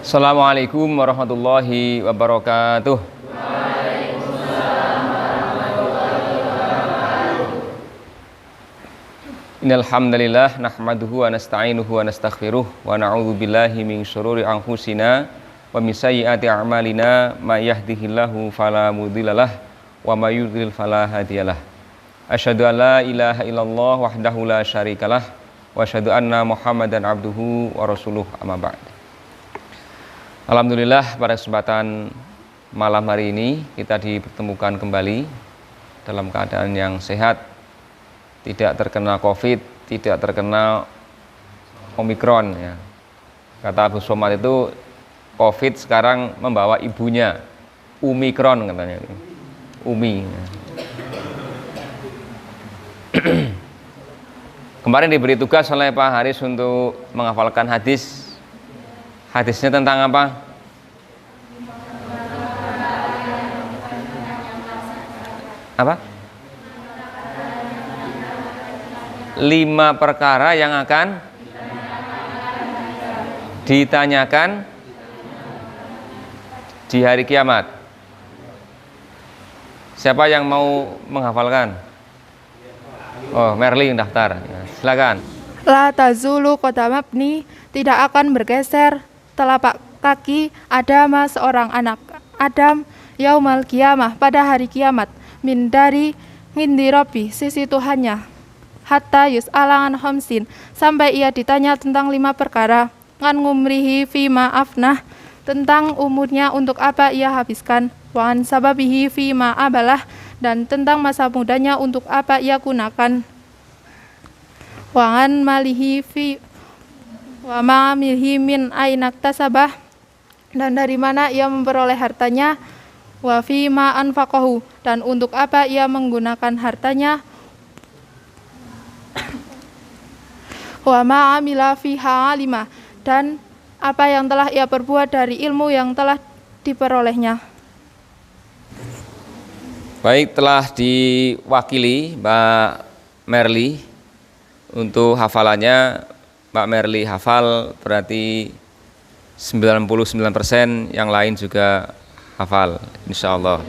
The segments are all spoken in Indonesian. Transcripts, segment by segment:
Assalamualaikum warahmatullahi wabarakatuh. Innal hamdalillah nahmaduhu wa nasta'inuhu wa nastaghfiruh wa na'udzu billahi min syururi anfusina wa min sayyiati a'malina may yahdihillahu fala mudhillalah wa may yudhlil fala hadiyalah. Asyhadu an la ilaha illallah wahdahu la syarikalah wa asyhadu anna Muhammadan abduhu wa rasuluh, amma ba'd. Alhamdulillah, pada kesempatan malam hari ini kita dipertemukan kembali dalam keadaan yang sehat, tidak terkena COVID, tidak terkena Omikron ya. Kata Abu Somad itu COVID sekarang membawa ibunya, Omikron katanya. Umi ya. Kemarin diberi tugas oleh Pak Haris untuk menghafalkan hadis. Hadisnya tentang apa? Apa? 5 perkara yang akan ditanyakan di hari kiamat. Siapa yang mau menghafalkan? Oh, Merli yang daftar. Ya, silakan. La tazulu qadamabni, tidak akan bergeser telapak kaki Adam seorang anak Adam yaumal qiyamah, pada hari kiamat, min di Rabbi, sisi Tuhannya, hatta yus'ala an khamsin, sampai ia ditanya tentang 5 perkara, an ngumrihi fima afnah, tentang umurnya untuk apa ia habiskan, wa an sababihi fima abalah, dan tentang masa mudanya untuk apa ia gunakan, wa an malihi fi wa ma'amilhi min ainak tasabah, dan dari mana ia memperoleh hartanya, wa fi ma anfaqahu, dan untuk apa ia menggunakan hartanya, wa ma'amila fiha alima, dan apa yang telah ia perbuat dari ilmu yang telah diperolehnya. Baik, telah diwakili Mbak Merli untuk hafalannya. Mbak Merli hafal, berarti 99%, yang lain juga hafal, insya Allah.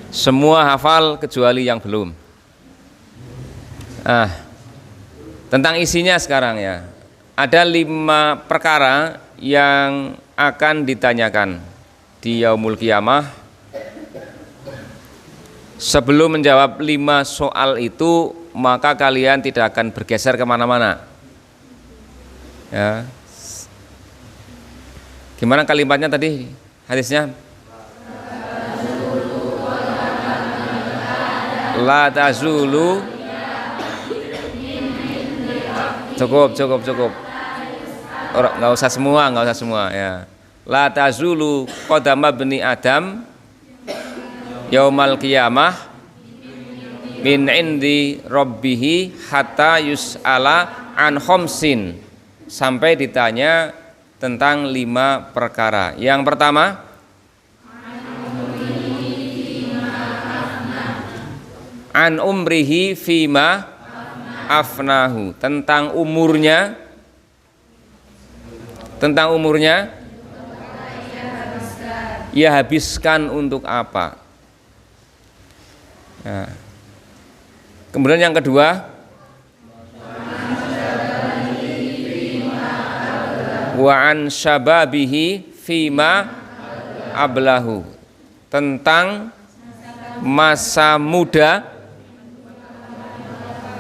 Semua hafal kecuali yang belum. Tentang isinya sekarang ya. Ada 5 perkara yang akan ditanyakan di yaumul qiyamah. Sebelum menjawab 5 soal itu, maka kalian tidak akan bergeser kemana-mana. Ya. Gimana kalimatnya tadi hadisnya? La tazulu. Cukup. Nggak usah semua ya. La tazulu qadama bani Adam yaumal qiyamah min indi rabbihi hatta yus'ala an khamsin, sampai ditanya tentang 5 perkara. Yang pertama, an umrihi fima afnahu, tentang umurnya ia habiskan untuk apa ya. Kemudian yang kedua, wa an syababihi fima ablahu, tentang masa muda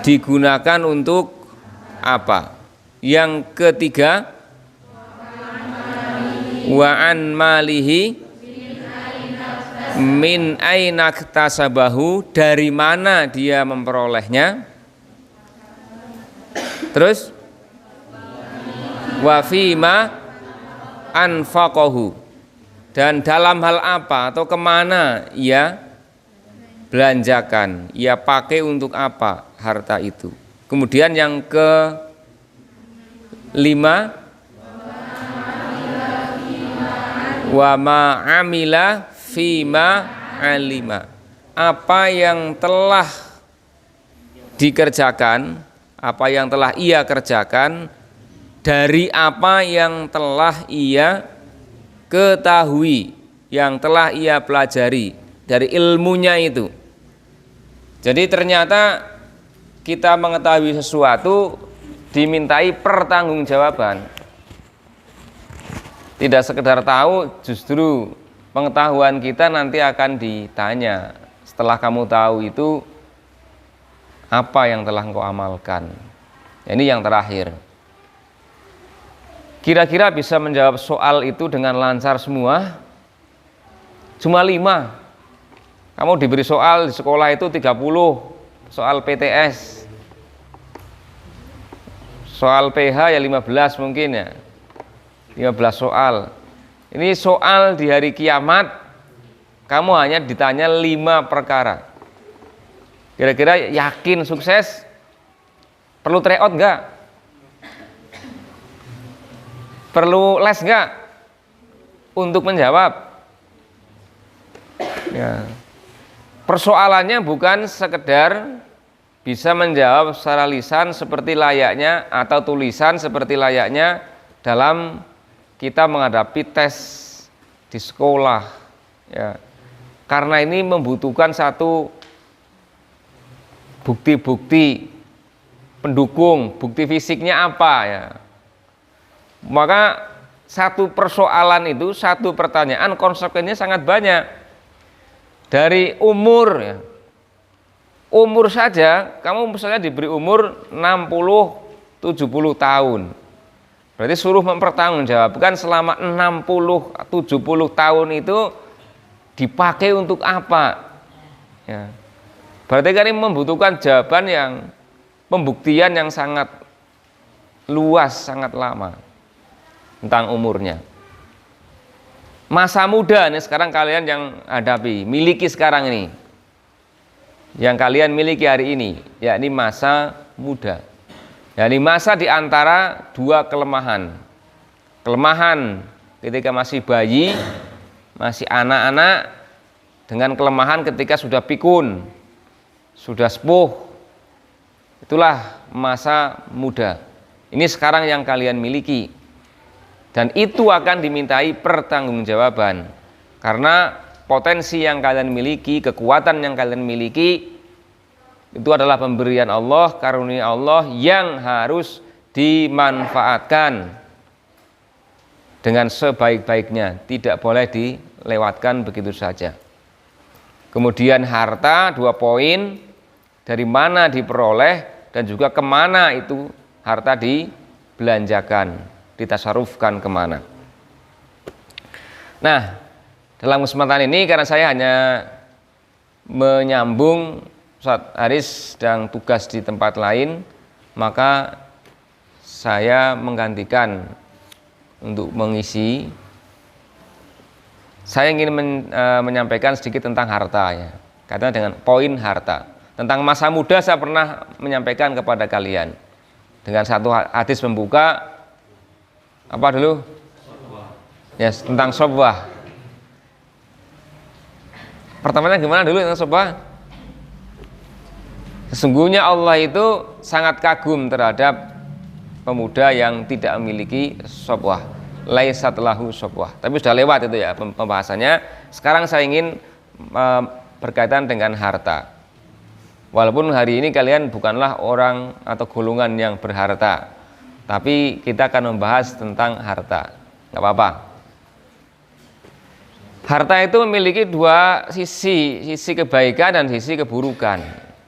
digunakan untuk apa. Yang ketiga, wa an malihi min ainak tasabahu, dari mana dia memperolehnya. Terus wa fima anfaqahu, dan dalam hal apa atau kemana ia belanjakan, ia pakai untuk apa harta itu. Kemudian yang ke-5, wa ma amila fima alima, apa yang telah dikerjakan, apa yang telah ia kerjakan dari apa yang telah ia ketahui, yang telah ia pelajari dari ilmunya itu. Jadi ternyata kita mengetahui sesuatu dimintai pertanggungjawaban. Tidak sekedar tahu, justru pengetahuan kita nanti akan ditanya. Setelah kamu tahu itu, apa yang telah engkau amalkan? Ini yang terakhir. Kira-kira bisa menjawab soal itu dengan lancar semua? Cuma 5. Kamu diberi soal di sekolah itu 30 soal PTS. Soal PH ya 15 mungkin ya. 15 soal. Ini soal di hari kiamat, kamu hanya ditanya 5 perkara. Kira-kira yakin sukses? Perlu tryout enggak? Perlu les enggak untuk menjawab? Ya. Persoalannya bukan sekedar bisa menjawab secara lisan seperti layaknya atau tulisan seperti layaknya dalam kita menghadapi tes di sekolah. Ya. Karena ini membutuhkan satu bukti-bukti pendukung, bukti fisiknya apa ya. Maka satu persoalan itu, satu pertanyaan konsekuensinya sangat banyak. Dari umur ya. Umur saja, kamu misalnya diberi umur 60-70 tahun. Berarti suruh mempertanggungjawabkan selama 60-70 tahun itu dipakai untuk apa? Ya. Berarti kan ini membutuhkan jawaban yang pembuktian yang sangat luas, sangat lama tentang umurnya. Masa muda nih sekarang kalian yang hadapi, miliki sekarang ini. Yang kalian miliki hari ini, yakni masa muda. Yakni masa di antara 2 kelemahan. Kelemahan ketika masih bayi, masih anak-anak, dengan kelemahan ketika sudah pikun, sudah sepuh. Itulah masa muda. Ini sekarang yang kalian miliki. Dan itu akan dimintai pertanggungjawaban. Karena potensi yang kalian miliki, kekuatan yang kalian miliki, itu adalah pemberian Allah, karunia Allah yang harus dimanfaatkan dengan sebaik-baiknya. Tidak boleh dilewatkan begitu saja. Kemudian harta, 2 poin, dari mana diperoleh dan juga kemana itu harta dibelanjakan, ditasarufkan kemana. Nah, dalam kesempatan ini karena saya hanya menyambung, Ustaz Haris sedang tugas di tempat lain, maka saya menggantikan untuk mengisi. Saya ingin menyampaikan sedikit tentang harta ya, kaitannya dengan poin harta. Tentang masa muda saya pernah menyampaikan kepada kalian dengan satu hadis pembuka. Apa dulu? Ya, yes, tentang sobah. Pertamanya gimana dulu tentang sobah? Sesungguhnya Allah itu sangat kagum terhadap pemuda yang tidak memiliki sobah. Laisat lahu sobah. Tapi sudah lewat itu ya pembahasannya. Sekarang saya ingin berkaitan dengan harta. Walaupun hari ini kalian bukanlah orang atau golongan yang berharta, tapi kita akan membahas tentang harta. Nggak apa-apa. Harta itu memiliki 2 sisi, sisi kebaikan dan sisi keburukan.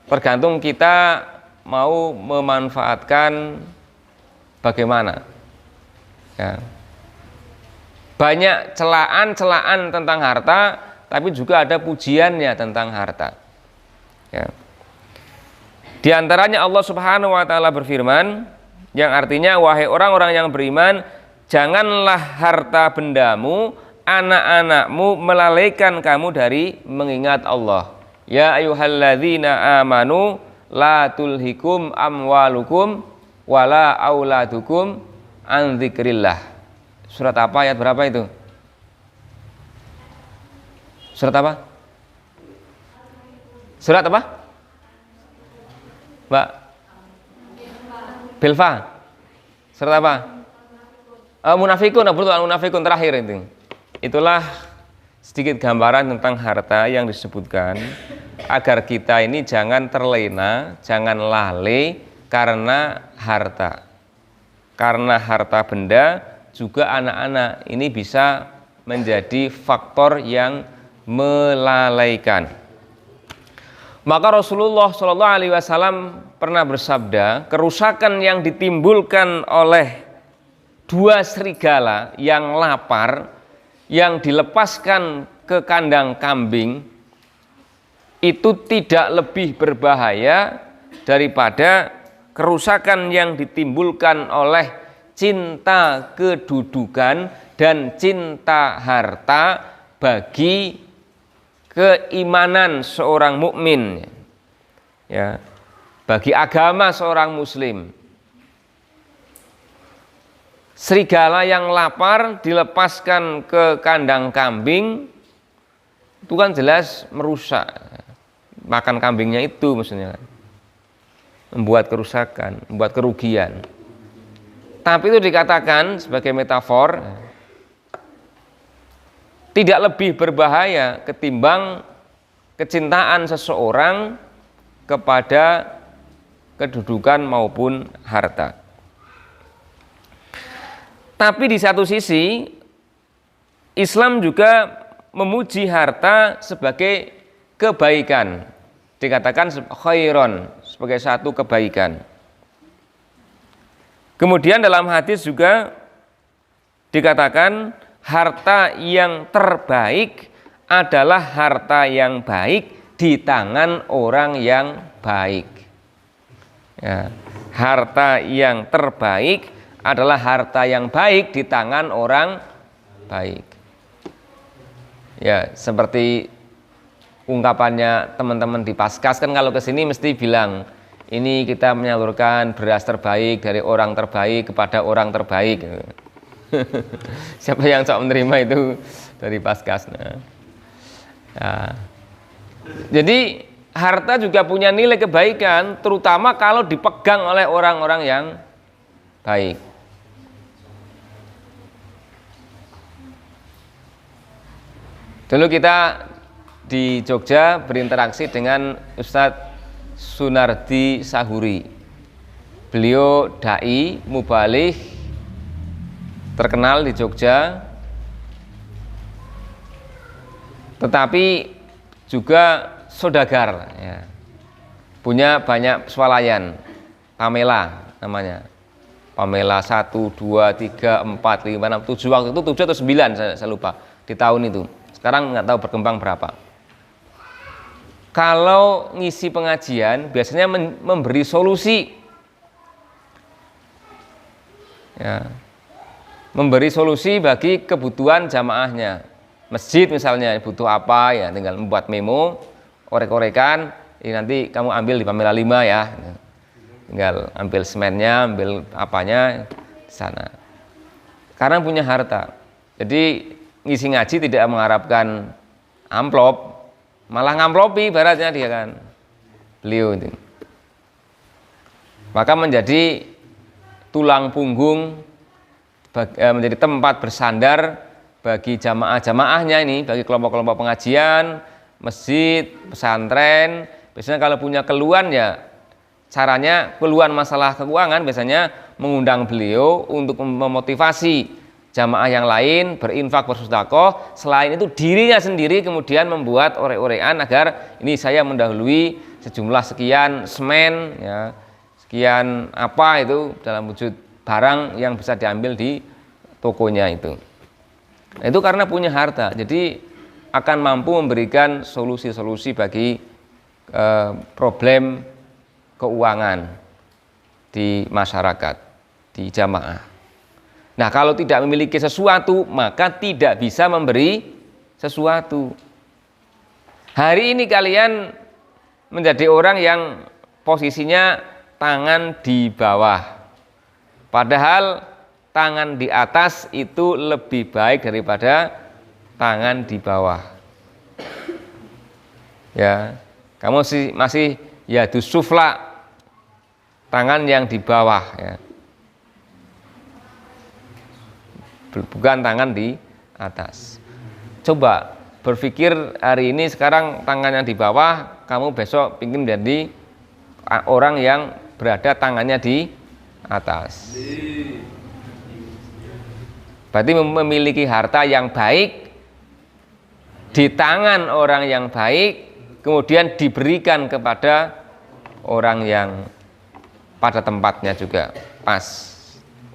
Tergantung kita mau memanfaatkan bagaimana. Ya. Banyak celaan tentang harta, tapi juga ada pujiannya tentang harta. Ya. Di antaranya Allah Subhanahu wa taala berfirman, yang artinya wahai orang-orang yang beriman, janganlah harta bendamu, anak-anakmu melalaikan kamu dari mengingat Allah. Ya ayyuhalladzina amanu la tulhikum amwalukum wala auladukum an dzikrillah. Surat apa, ayat berapa itu? Surat apa? Surat apa? Mbak Belva. Surat apa? Munafikun, betul, Munafikun terakhir itu. itulah sedikit gambaran tentang harta yang disebutkan agar kita ini jangan terlena, jangan lalai karena harta. Karena harta benda juga anak-anak ini bisa menjadi faktor yang melalaikan. Maka Rasulullah Shallallahu Alaihi Wasallam pernah bersabda, kerusakan yang ditimbulkan oleh dua serigala yang lapar, yang dilepaskan ke kandang kambing, itu tidak lebih berbahaya daripada kerusakan yang ditimbulkan oleh cinta kedudukan dan cinta harta bagi keimanan seorang mukmin, ya, bagi agama seorang muslim. Serigala yang lapar dilepaskan ke kandang kambing, itu kan jelas merusak, makan kambingnya itu maksudnya, membuat kerusakan, membuat kerugian. Tapi itu dikatakan sebagai metafor, tidak lebih berbahaya ketimbang kecintaan seseorang kepada kedudukan maupun harta. Tapi di satu sisi Islam juga memuji harta sebagai kebaikan, dikatakan khairon, sebagai satu kebaikan. Kemudian dalam hadis juga dikatakan harta yang terbaik adalah harta yang baik di tangan orang yang baik. Ya, harta yang terbaik adalah harta yang baik di tangan orang baik. Ya, seperti ungkapannya teman-teman di Paskas kan, kalau kesini mesti bilang, ini kita menyalurkan beras terbaik dari orang terbaik kepada orang terbaik. Siapa yang sok menerima itu dari Paskas. Nah, jadi harta juga punya nilai kebaikan, terutama kalau dipegang oleh orang-orang yang baik. Dulu kita di Jogja berinteraksi dengan Ustadz Sunardi Sahuri. Beliau dai, mubaligh, terkenal di Jogja, tetapi juga saudagar, ya. Punya banyak swalayan, Pamela namanya. Pamela 1, 2, 3, 4, 5, 6, 7, waktu itu 7 atau 9 saya lupa di tahun itu. Sekarang nggak tahu berkembang berapa. Kalau ngisi pengajian biasanya memberi solusi, ya, memberi solusi bagi kebutuhan jamaahnya. Masjid misalnya butuh apa, ya tinggal membuat memo, orek-orekan, nanti kamu ambil di Pamela 5 ya, tinggal ambil semennya, ambil apanya di sana. Karena punya harta, jadi ngisi ngaji tidak mengharapkan amplop, malah ngamplopi ibaratnya dia kan, beliau itu. Maka menjadi tulang punggung, menjadi tempat bersandar bagi jamaah-jamaahnya ini, bagi kelompok-kelompok pengajian, masjid, pesantren. Biasanya kalau punya keluhan, ya caranya keluhan masalah keuangan biasanya mengundang beliau untuk memotivasi jamaah yang lain berinfak, bersedekah. Selain itu dirinya sendiri kemudian membuat orek-orekan agar ini saya mendahului sejumlah sekian semen, ya, sekian apa itu dalam wujud barang yang bisa diambil di tokonya itu. Nah, itu karena punya harta, jadi akan mampu memberikan solusi-solusi bagi problem keuangan di masyarakat, di jamaah. Nah, kalau tidak memiliki sesuatu, maka tidak bisa memberi sesuatu. Hari ini kalian menjadi orang yang posisinya tangan di bawah, padahal tangan di atas itu lebih baik daripada tangan di bawah. Ya, kamu masih ya dusufla, tangan yang di bawah, ya. Bukan tangan di atas. Coba berpikir hari ini sekarang tangannya di bawah, kamu besok ingin menjadi orang yang berada tangannya di atas. Berarti memiliki harta yang baik di tangan orang yang baik, kemudian diberikan kepada orang yang pada tempatnya juga pas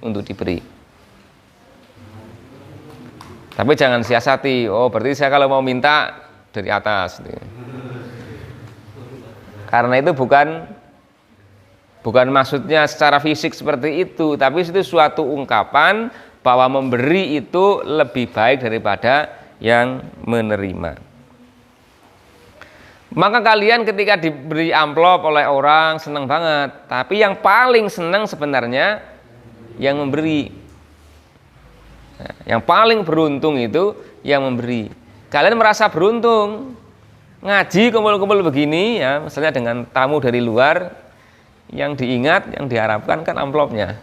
untuk diberi. Tapi jangan siasati, oh berarti saya kalau mau minta dari atas. Karena itu bukan maksudnya secara fisik seperti itu, tapi itu suatu ungkapan bahwa memberi itu lebih baik daripada yang menerima. Maka kalian ketika diberi amplop oleh orang senang banget, tapi yang paling senang sebenarnya yang memberi. Yang paling beruntung itu yang memberi. Kalian merasa beruntung ngaji kumpul-kumpul begini ya, misalnya dengan tamu dari luar, yang diingat, yang diharapkan kan amplopnya.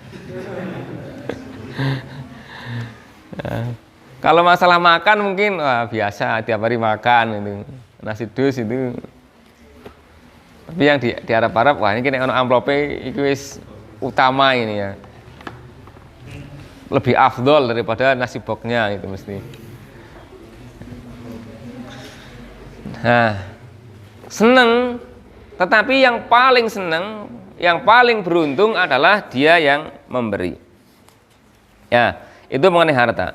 Kalau masalah makan mungkin wah, biasa tiap hari makan itu nasi dus itu. Tapi yang diharap-harap wah ini kena amplopnya itu wis utama ini ya. Lebih afdol daripada nasi boxnya itu mesti. Nah, seneng, tetapi yang paling seneng, yang paling beruntung adalah dia yang memberi. Ya, itu mengenai harta.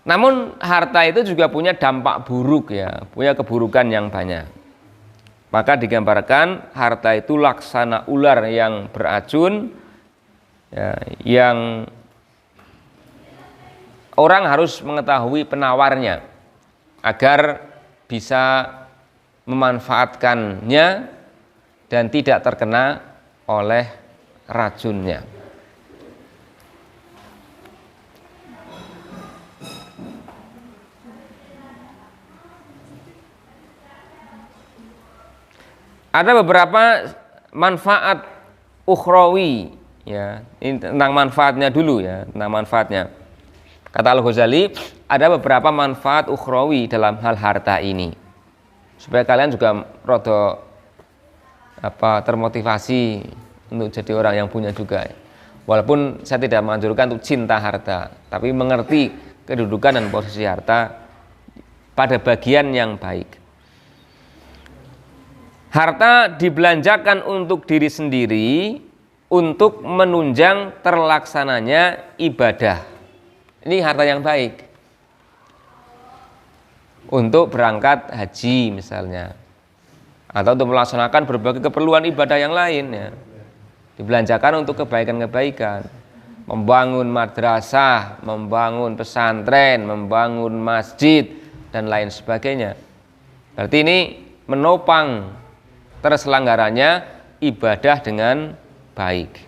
Namun harta itu juga punya dampak buruk ya, punya keburukan yang banyak. Maka digambarkan harta itu laksana ular yang beracun, ya, yang orang harus mengetahui penawarnya agar bisa memanfaatkannya dan tidak terkena oleh racunnya. Ada beberapa manfaat ukhrawi ya, ini tentang manfaatnya dulu ya, tentang manfaatnya. Kata Al-Ghazali, ada beberapa manfaat ukhrawi dalam hal harta ini. Supaya kalian juga termotivasi untuk jadi orang yang punya juga. Walaupun saya tidak menganjurkan untuk cinta harta, tapi mengerti kedudukan dan posisi harta pada bagian yang baik. Harta dibelanjakan untuk diri sendiri untuk menunjang terlaksananya ibadah. Ini harta yang baik untuk berangkat haji misalnya, atau untuk melaksanakan berbagai keperluan ibadah yang lain ya. Dibelanjakan untuk kebaikan-kebaikan, membangun madrasah, membangun pesantren, membangun masjid dan lain sebagainya. Berarti ini menopang terselenggaranya ibadah dengan baik.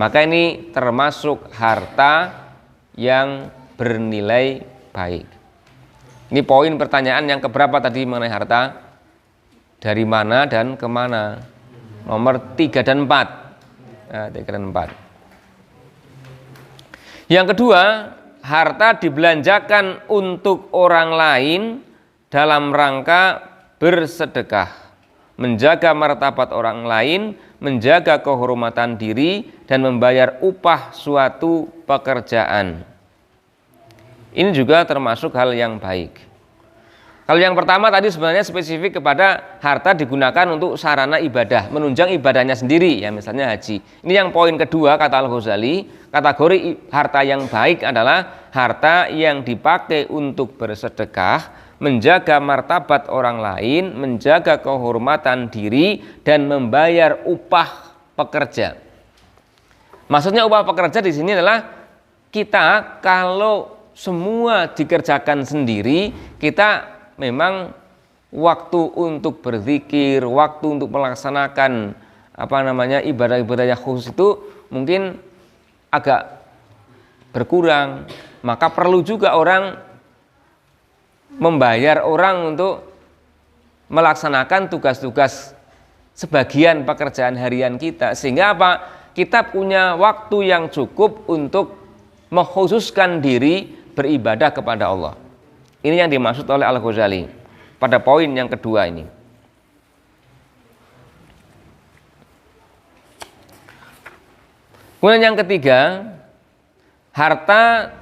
Maka ini termasuk harta yang bernilai baik. Ini poin pertanyaan yang keberapa tadi mengenai harta? Dari mana dan kemana? Nomor 3 dan 4. Nah, 3 dan 4. Yang kedua, harta dibelanjakan untuk orang lain dalam rangka bersedekah, menjaga martabat orang lain, menjaga kehormatan diri, dan membayar upah suatu pekerjaan. Ini juga termasuk hal yang baik. Kalau yang pertama tadi sebenarnya spesifik kepada harta digunakan untuk sarana ibadah, menunjang ibadahnya sendiri ya, misalnya haji. Ini yang poin kedua kata Al-Ghazali, kategori harta yang baik adalah harta yang dipakai untuk bersedekah, menjaga martabat orang lain, menjaga kehormatan diri, dan membayar upah pekerja. Maksudnya upah pekerja di sini adalah kita kalau semua dikerjakan sendiri, kita memang waktu untuk berzikir, waktu untuk melaksanakan ibadah-ibadah yang khusus itu mungkin agak berkurang. Maka perlu juga orang membayar orang untuk melaksanakan tugas-tugas sebagian pekerjaan harian kita, sehingga kita punya waktu yang cukup untuk mengkhususkan diri beribadah kepada Allah. Ini yang dimaksud oleh Al-Ghazali pada poin yang kedua ini. Kemudian yang ketiga, harta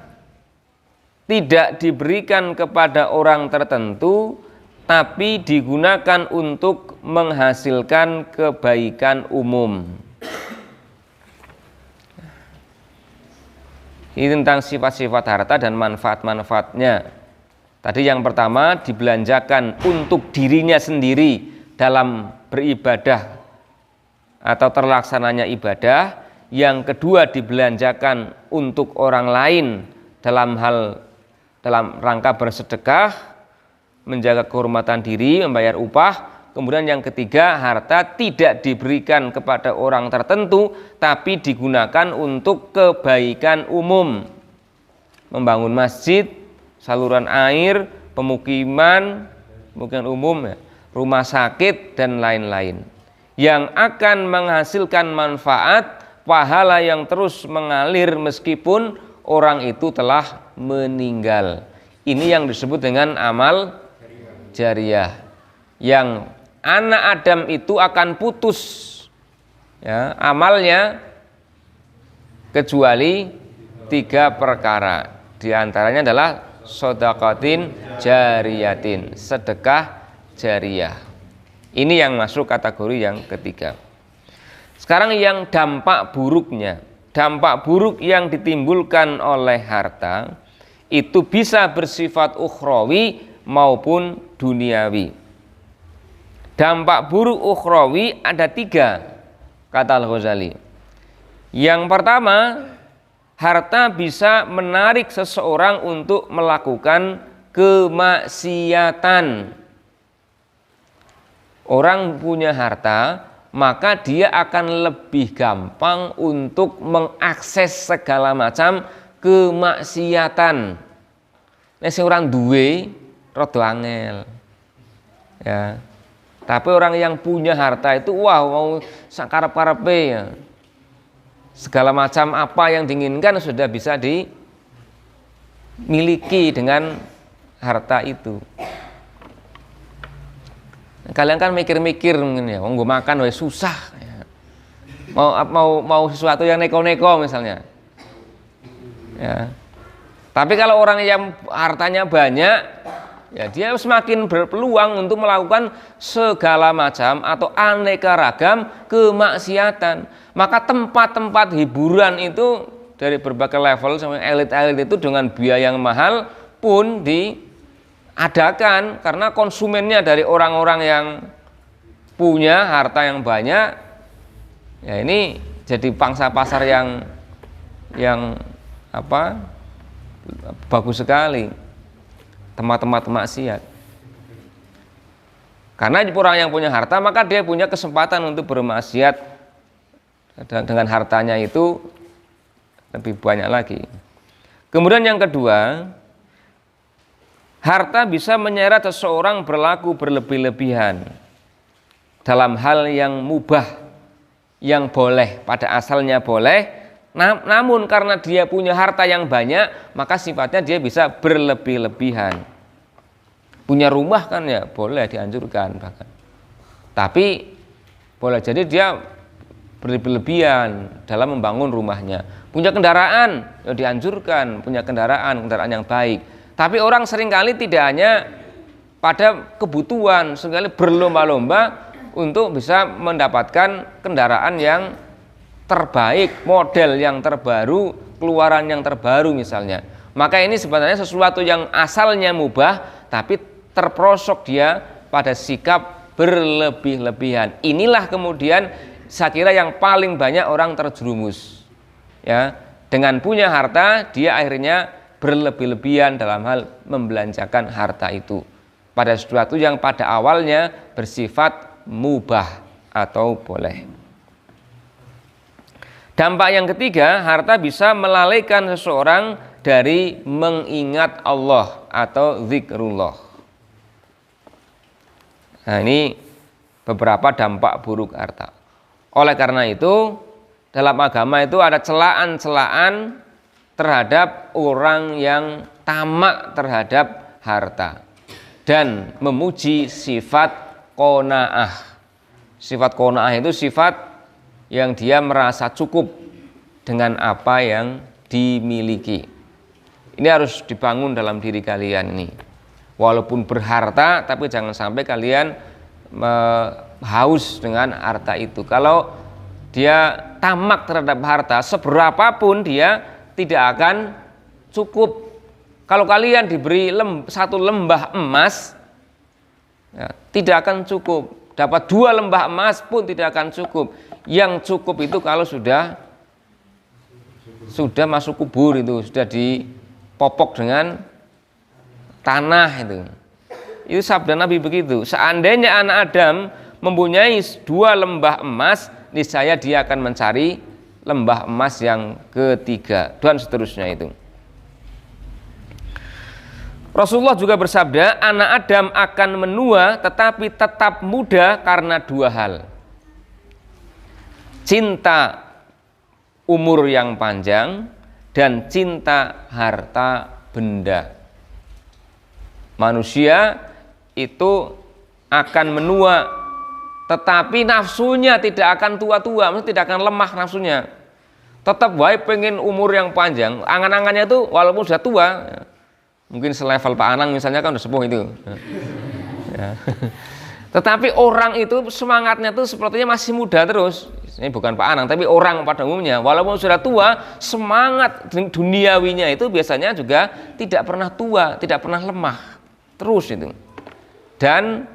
tidak diberikan kepada orang tertentu, tapi digunakan untuk menghasilkan kebaikan umum. Ini tentang sifat-sifat harta dan manfaat-manfaatnya. Tadi yang pertama, dibelanjakan untuk dirinya sendiri dalam beribadah atau terlaksananya ibadah. Yang kedua, dibelanjakan untuk orang lain dalam rangka bersedekah, menjaga kehormatan diri, membayar upah. Kemudian yang ketiga, harta tidak diberikan kepada orang tertentu, tapi digunakan untuk kebaikan umum. Membangun masjid, saluran air, pemukiman umum, rumah sakit, dan lain-lain. Yang akan menghasilkan manfaat, pahala yang terus mengalir meskipun orang itu telah meninggal. Ini yang disebut dengan amal jariyah. Yang anak Adam itu akan putus ya, amalnya kecuali 3 perkara. Di antaranya adalah shadaqatin jariyatin, sedekah jariyah. Ini yang masuk kategori yang ketiga. Sekarang yang dampak buruknya. Dampak buruk yang ditimbulkan oleh harta itu bisa bersifat ukhrawi maupun duniawi. Dampak buruk ukhrawi ada 3, kata Al-Ghazali. Yang pertama, harta bisa menarik seseorang untuk melakukan kemaksiatan. Orang punya harta, maka dia akan lebih gampang untuk mengakses segala macam kemaksiatan. Nek sing orang duwe rada angel. Ya. Tapi orang yang punya harta itu wah mau sakarep-karepe ya. Segala macam apa yang diinginkan sudah bisa dimiliki dengan harta itu. Kalian kan mikir-mikir mungkin ya, mau makan wes susah ya. Mau sesuatu yang neko-neko misalnya. Ya. Tapi kalau orang yang hartanya banyak, ya dia semakin berpeluang untuk melakukan segala macam atau aneka ragam kemaksiatan. Maka tempat-tempat hiburan itu dari berbagai level sampai elit-elit itu dengan biaya yang mahal pun diadakan karena konsumennya dari orang-orang yang punya harta yang banyak. Ya ini jadi pangsa pasar yang bagus sekali. Tempat-tempat maksiat. Karena orang yang punya harta maka dia punya kesempatan untuk bermaksiat dengan hartanya itu lebih banyak lagi. Kemudian yang kedua, harta bisa menyeret seseorang berlaku berlebih-lebihan dalam hal yang mubah, yang boleh, pada asalnya boleh, namun karena dia punya harta yang banyak, maka sifatnya dia bisa berlebih-lebihan. Punya rumah kan ya boleh dianjurkan bahkan. Tapi boleh jadi dia berlebih-lebihan dalam membangun rumahnya. Punya kendaraan ya dianjurkan, punya kendaraan yang baik. Tapi orang seringkali tidak hanya pada kebutuhan, seringkali berlomba-lomba untuk bisa mendapatkan kendaraan yang terbaik, model yang terbaru, keluaran yang terbaru misalnya. Maka ini sebenarnya sesuatu yang asalnya mubah, tapi terprosok dia pada sikap berlebih-lebihan. Inilah kemudian saya kira yang paling banyak orang terjerumus. Ya, dengan punya harta dia akhirnya berlebih-lebihan dalam hal membelanjakan harta itu pada sesuatu yang pada awalnya bersifat mubah atau boleh. Dampak yang ketiga, harta bisa melalaikan seseorang dari mengingat Allah atau zikrullah. Nah, ini beberapa dampak buruk harta. Oleh karena itu, dalam agama itu ada celaan-celaan terhadap orang yang tamak terhadap harta dan memuji sifat qanaah. Sifat qanaah itu sifat yang dia merasa cukup dengan apa yang dimiliki. Ini harus dibangun dalam diri kalian ini. Walaupun berharta, tapi jangan sampai kalian haus dengan harta itu. Kalau dia tamak terhadap harta, seberapapun dia tidak akan cukup. Kalau kalian diberi satu lembah emas, ya, tidak akan cukup. Dapat 2 lembah emas pun tidak akan cukup. Yang cukup itu kalau sudah masuk kubur, itu sudah dipopok dengan tanah itu. Itu sabda Nabi begitu. Seandainya anak Adam mempunyai 2 lembah emas, niscaya dia akan mencari lembah emas yang ketiga, dan seterusnya itu. Rasulullah juga bersabda, anak Adam akan menua tetapi tetap muda karena 2 hal. Cinta umur yang panjang dan cinta harta benda. Manusia itu akan menua tetapi nafsunya tidak akan tua-tua, maksudnya tidak akan lemah nafsunya. Tetap wae pengen umur yang panjang, angan-angannya itu walaupun sudah tua. Mungkin selevel Pak Anang misalnya kan udah sepuh itu. Ya. Tetapi orang itu semangatnya tuh sepertinya masih muda terus. Ini bukan Pak Anang, tapi orang pada umumnya. Walaupun sudah tua, semangat duniawinya itu biasanya juga tidak pernah tua, tidak pernah lemah. Terus itu. Dan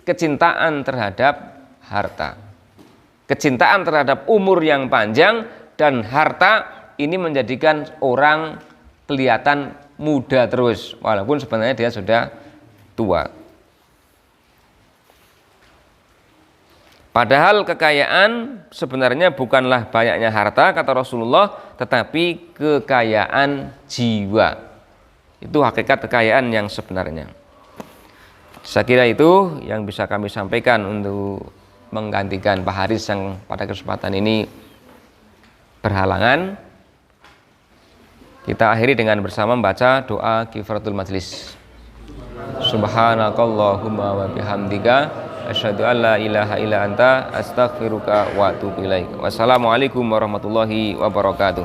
kecintaan terhadap harta. Kecintaan terhadap umur yang panjang dan harta ini menjadikan orang kelihatan muda terus, walaupun sebenarnya dia sudah tua. Padahal kekayaan sebenarnya bukanlah banyaknya harta, kata Rasulullah, tetapi kekayaan jiwa. Itu hakikat kekayaan yang sebenarnya. Saya kira itu yang bisa kami sampaikan untuk menggantikan Pak Haris yang pada kesempatan ini berhalangan. Kita akhiri dengan bersama membaca doa kifaratul majlis. Subhanakallahumma wa bihamdika asyhadu an la ilaha illa anta astaghfiruka wa atubu ilaik. Wassalamualaikum warahmatullahi wabarakatuh.